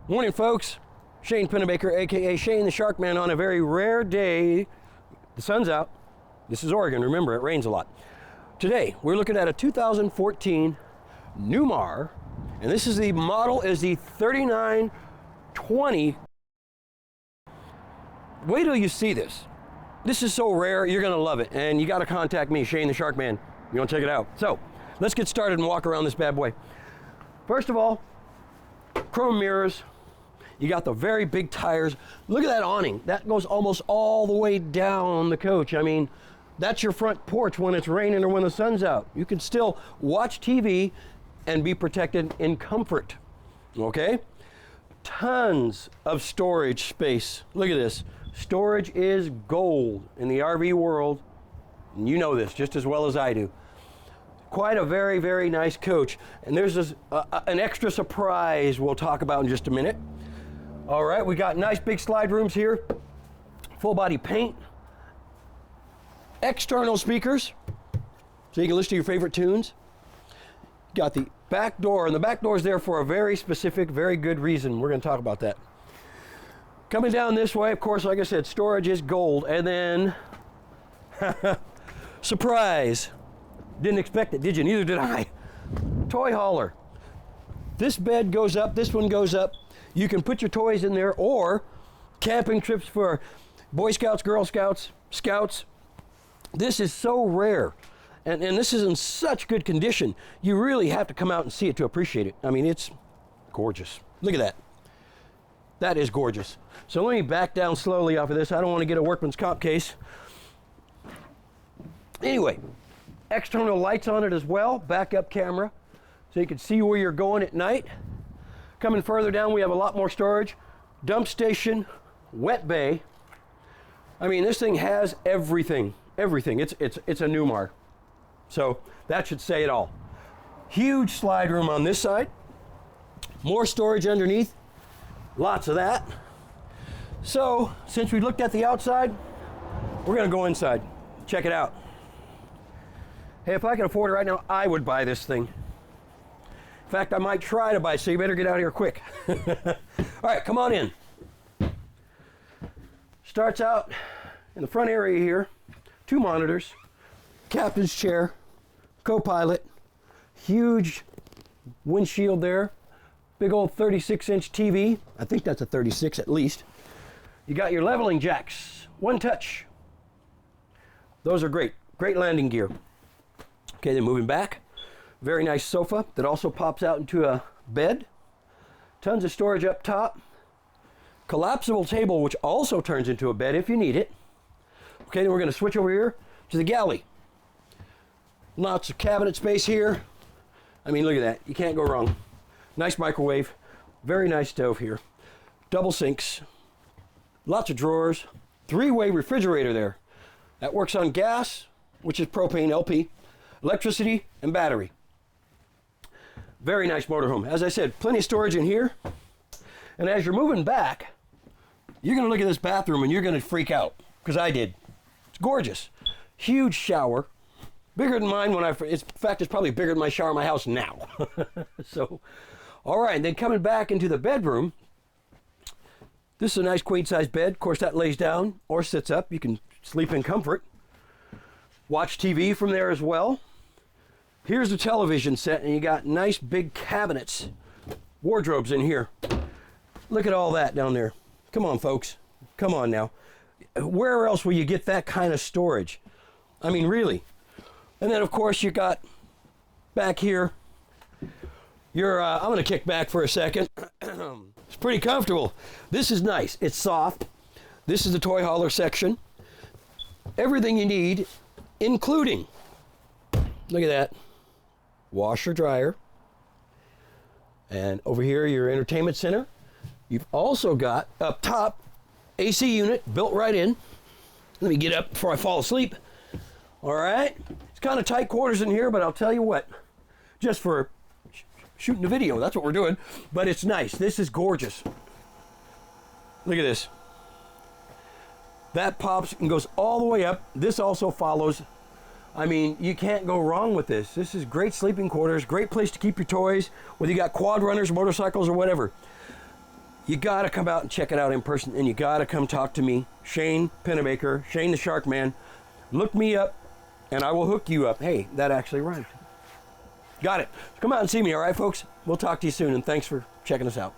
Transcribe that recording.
Morning, folks. SPennebaker, aka Shane the Shark Man, on a very rare day. The sun's out. This is Oregon. Remember, it rains a lot. Today, we're looking at a 2014 Newmar, and this is the model is the 3920. Wait till you see this. This is so rare, you're gonna love it, and you gotta contact me, Shane the Shark Man. You wanna check it out. So, let's get started and walk around this bad boy. First of all, chrome mirrors. You got the very big tires. Look at that awning. That goes almost all the way down the coach. I mean, that's your front porch when it's raining or when the sun's out. You can still watch TV and be protected in comfort, okay? Tons of storage space. Look at this. Storage is gold in the RV world. And you know this just as well as I do. Quite a very, very nice coach. And there's this, an extra surprise we'll talk about in just a minute. All right, we got nice big slide rooms here. Full body paint. External speakers, so you can listen to your favorite tunes. Got the back door, and the back door is there for a very specific, very good reason. We're going to talk about that. Coming down this way, of course, like I said, storage is gold. And then, surprise. Didn't expect it, did you? Neither did I. Toy hauler. This bed goes up, this one goes up. You can put your toys in there, or camping trips for Boy Scouts, Girl Scouts, Scouts. This is so rare, and this is in such good condition. You really have to come out and see it to appreciate it. I mean, it's gorgeous. Look at that. That is gorgeous. So let me back down slowly off of this. I don't want to get a workman's comp case. Anyway, external lights on it as well, backup camera, so you can see where you're going at night. Coming further down, we have a lot more storage. Dump station, wet bay. I mean, this thing has everything. Everything. It's a Newmar. So that should say it all. Huge slide room on this side. More storage underneath. Lots of that. So, since we looked at the outside, we're going to go inside. Check it out. Hey, if I could afford it right now, I would buy this thing. In fact, I might try to buy, so you better get out of here quick. All right, come on in. Starts out in the front area here. 2 monitors, captain's chair, co-pilot, huge windshield there, big old 36-inch TV. I think that's a 36 at least. You got your leveling jacks, one touch. Those are great, great landing gear. Okay, then moving back. Very nice sofa that also pops out into a bed. Tons of storage up top. Collapsible table, which also turns into a bed if you need it. Okay, then we're going to switch over here to the galley. Lots of cabinet space here. I mean, look at that. You can't go wrong. Nice microwave. Very nice stove here. Double sinks. Lots of drawers. 3-way refrigerator there. That works on gas, which is propane LP, electricity, and battery. Very nice motorhome. As I said, plenty of storage in here. And as you're moving back, you're going to look at this bathroom and you're going to freak out, because I did. It's gorgeous. Huge shower. Bigger than mine when in fact, it's probably bigger than my shower in my house now. So, all right, then coming back into the bedroom, this is a nice queen-size bed. Of course, that lays down or sits up. You can sleep in comfort. Watch TV from there as well. Here's the television set, and you got nice big cabinets, wardrobes in here. Look at all that down there. Come on, folks. Come on now. Where else will you get that kind of storage? I mean, really. And then, of course, you got back here. I'm going to kick back for a second. It's pretty comfortable. This is nice. It's soft. This is the toy hauler section. Everything you need, including, look at that, washer, dryer. And over here, your entertainment center. You've also got, up top, AC unit built right in. Let me get up before I fall asleep. All right. It's kind of tight quarters in here, but I'll tell you what, just for shooting the video, that's what we're doing. But it's nice. This is gorgeous. Look at this. That pops and goes all the way up. This also follows. I mean, you can't go wrong with this. This is great sleeping quarters, great place to keep your toys, whether you got quad runners, motorcycles, or whatever. you got to come out and check it out in person, and you got to come talk to me, Shane Pennebaker, Shane the Shark Man. Look me up, and I will hook you up. Hey, that actually rhymed. Got it. Come out and see me, all right, folks? We'll talk to you soon, and thanks for checking us out.